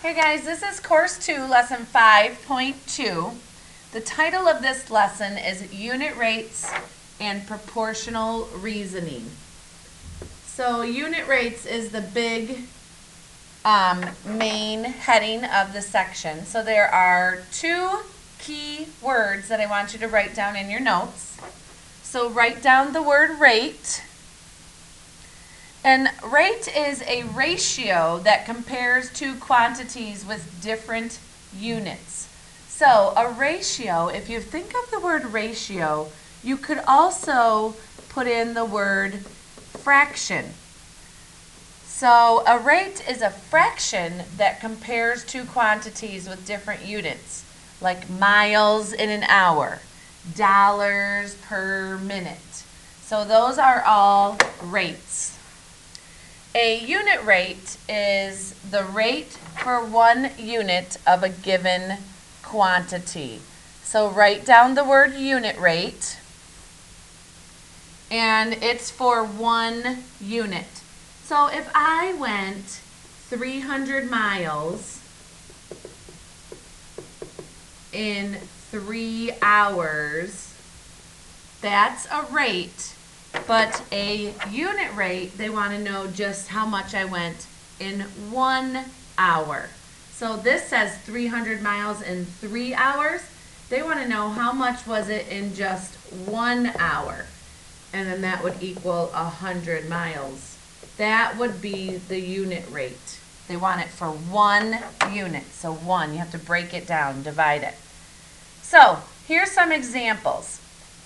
Hey guys, this is Course 2, Lesson 5.2. The title of this lesson is Unit Rates and Proportional Reasoning. So unit rates is the big main heading of the section. So there are two key words that I want you to write down in your notes. So write down the word rate. And rate is a ratio that compares two quantities with different units. So a ratio, if you think of the word ratio, you could also put in the word fraction. So a rate is a fraction that compares two quantities with different units, like miles in an hour, dollars per minute. So those are all rates. A unit rate is the rate for 1 unit of a given quantity. So write down the word unit rate, and it's for 1 unit. So if I went 300 miles in 3 hours, that's a rate. But a unit rate, they want to know just how much I went in 1 hour. So this says 300 miles in 3 hours. They want to know how much was it in just 1 hour. And then that would equal 100 miles. That would be the unit rate. They want it for 1 unit. So 1, you have to break it down, divide it. So here's some examples.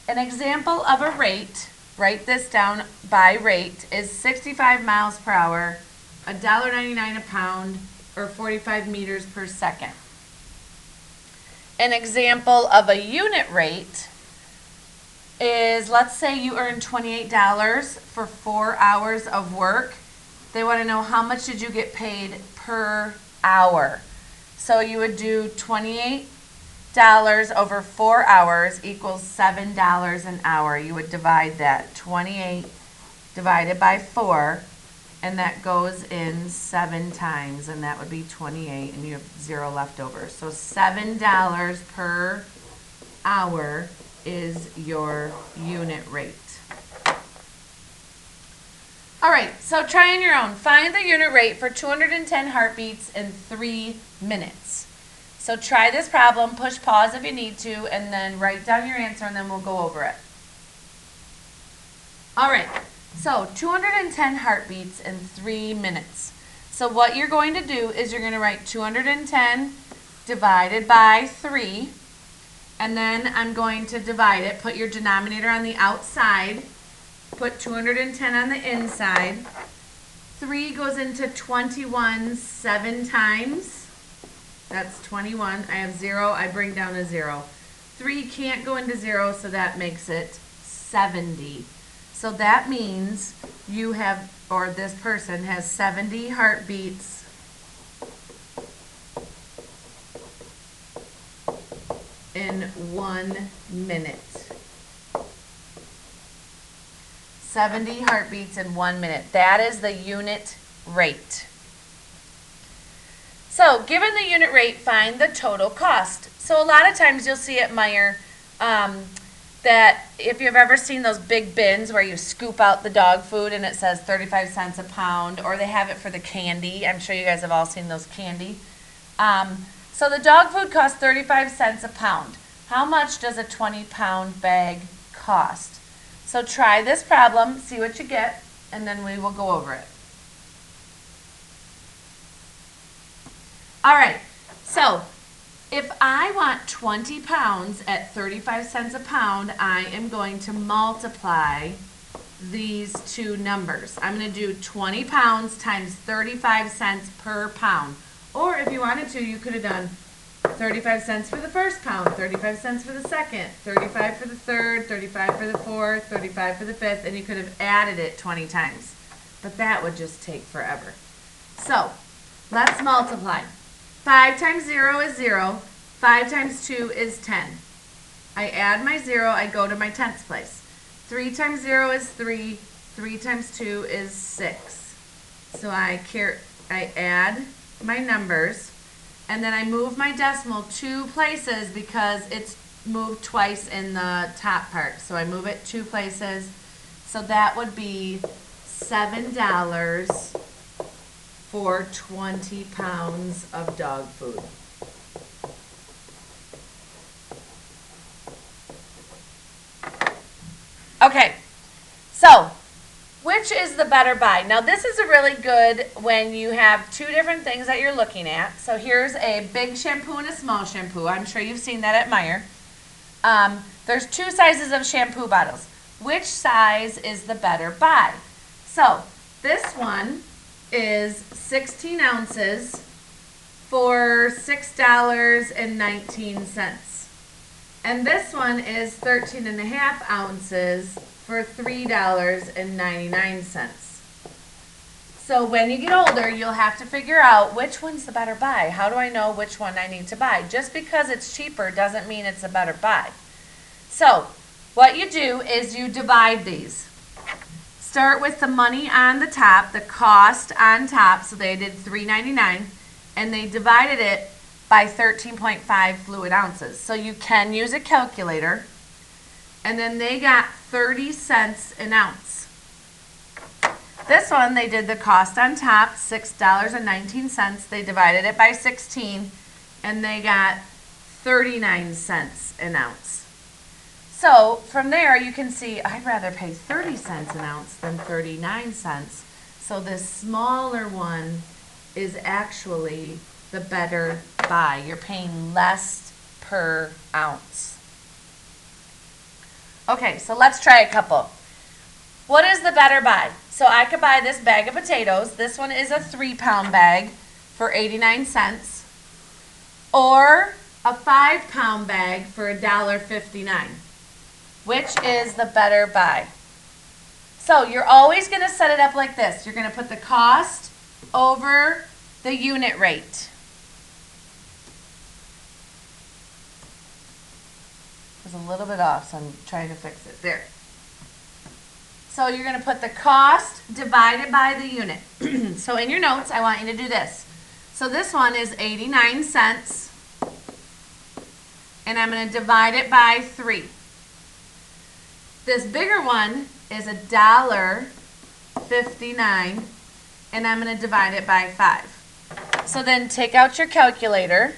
An example of a rate, write this down by rate, is 65 miles per hour, $1.99 a pound, or 45 meters per second. An example of a unit rate is, let's say you earn $28 for 4 hours of work. They want to know how much did you get paid per hour. So you would do $28 over 4 hours equals $7 an hour. You would divide that. 28 divided by 4, and that goes in 7 times, and that would be 28, and you have 0 left over. So $7 per hour is your unit rate. All right, so try on your own. Find the unit rate for 210 heartbeats in 3 minutes. So try this problem, push pause if you need to, and then write down your answer, and then we'll go over it. All right, so 210 heartbeats in 3 minutes. So what you're going to do is you're going to write 210 divided by 3, and then I'm going to divide it. Put your denominator on the outside, put 210 on the inside. 3 goes into 21 7 times. That's 21. I have 0. I bring down a 0. 3 can't go into 0, so that makes it 70. So that means you have, or this person has 70 heartbeats in 1 minute. 70 heartbeats in 1 minute. That is the unit rate. So, given the unit rate, find the total cost. So, a lot of times you'll see at Meijer that if you've ever seen those big bins where you scoop out the dog food and it says 35 cents a pound, or they have it for the candy. I'm sure you guys have all seen those candy. So, the dog food costs 35 cents a pound. How much does a 20-pound bag cost? So, try this problem, see what you get, and then we will go over it. All right, so if I want 20 pounds at 35 cents a pound, I am going to multiply these two numbers. I'm going to do 20 pounds times 35 cents per pound. Or if you wanted to, you could have done 35 cents for the first pound, 35 cents for the second, 35 for the third, 35 for the fourth, 35 for the fifth, and you could have added it 20 times. But that would just take forever. So let's multiply. 5 times 0 is 0. 5 times 2 is 10. I add my 0. I go to my tenths place. 3 times 0 is 3. 3 times 2 is 6. So I add my numbers. and then I move my decimal 2 places because it's moved twice in the top part. So I move it 2 places. So that would be $7 for 20 pounds of dog food. Okay, so which is the better buy? Now this is a really good when you have 2 different things that you're looking at. So here's a big shampoo and a small shampoo. I'm sure you've seen that at Meijer. There's 2 sizes of shampoo bottles. Which size is the better buy? So this one is 16 ounces for $6.19. And this one is 13.5 ounces for $3.99. So when you get older, you'll have to figure out which one's the better buy. How do I know which one I need to buy? Just because it's cheaper doesn't mean it's a better buy. So what you do is you divide these. Start with the money on the top, the cost on top. So they did $3.99, and they divided it by 13.5 fluid ounces. So you can use a calculator. And then they got 30 cents an ounce. This one, they did the cost on top, $6.19. They divided it by 16, and they got 39 cents an ounce. So from there, you can see I'd rather pay 30 cents an ounce than 39 cents. So this smaller one is actually the better buy. You're paying less per ounce. Okay, so let's try a couple. What is the better buy? So I could buy this bag of potatoes. This one is a 3-pound bag for 89 cents. Or a 5-pound bag for $1.59. Which is the better buy? So you're always going to set it up like this. You're going to put the cost over the unit rate. It was a little bit off, so I'm trying to fix it. There. So you're going to put the cost divided by the unit. So in your notes, I want you to do this. So this one is 89 cents, and I'm going to divide it by 3. This bigger one is $1.59, and I'm going to divide it by 5. So then take out your calculator.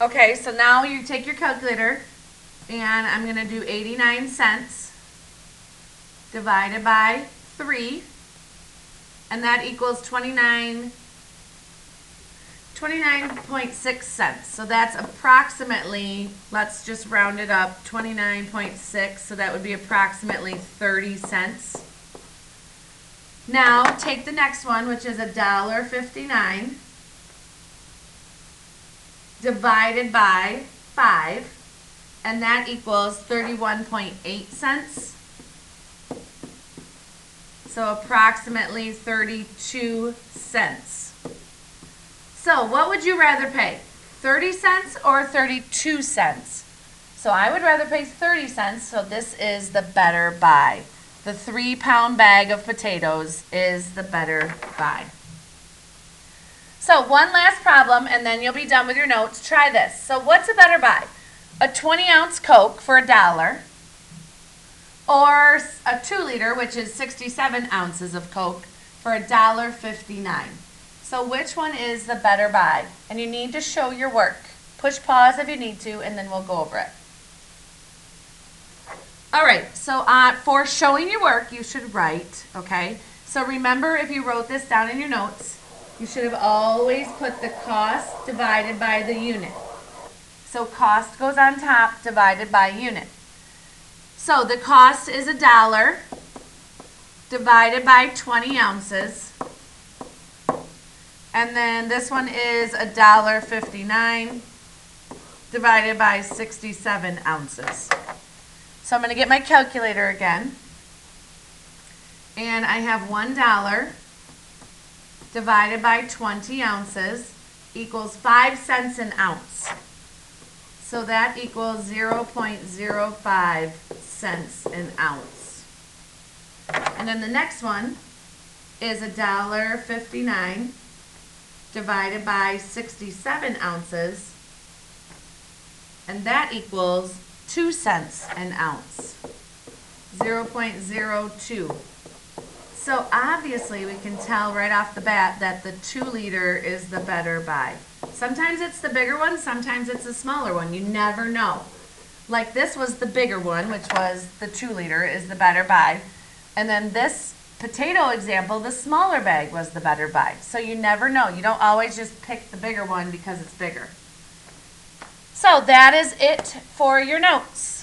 Okay, so now you take your calculator, and I'm going to do 89 cents divided by 3, and that equals 29.6 cents. So that's approximately, let's just round it up, 29.6, so that would be approximately 30 cents. Now take the next one, which is $1.59, divided by 5, and that equals 31.8 cents. So approximately 32 cents. So what would you rather pay? 30 cents or 32 cents? So I would rather pay 30 cents, so this is the better buy. The 3-pound bag of potatoes is the better buy. So one last problem, and then you'll be done with your notes. Try this. So what's a better buy? A 20-ounce Coke for $1, or a 2-liter, which is 67 ounces of Coke, for $1.59. So which one is the better buy? And you need to show your work. Push pause if you need to, and then we'll go over it. All right, so for showing your work, you should write, okay? So remember, if you wrote this down in your notes, you should have always put the cost divided by the unit. So cost goes on top, divided by unit. So the cost is $1 divided by 20 ounces. And then this one is $1.59 divided by 67 ounces. So I'm going to get my calculator again. And I have $1 divided by 20 ounces equals 5 cents an ounce. So that equals 0.05 cents an ounce. And then the next one is $1.59 divided by 67 ounces, and that equals 2 cents an ounce, 0.02. So obviously we can tell right off the bat that the 2-liter is the better buy. Sometimes it's the bigger one, sometimes it's the smaller one. You never know. Like this was the bigger one, which was the 2-liter is the better buy. And then this potato example, the smaller bag was the better buy. So you never know. You don't always just pick the bigger one because it's bigger. So that is it for your notes.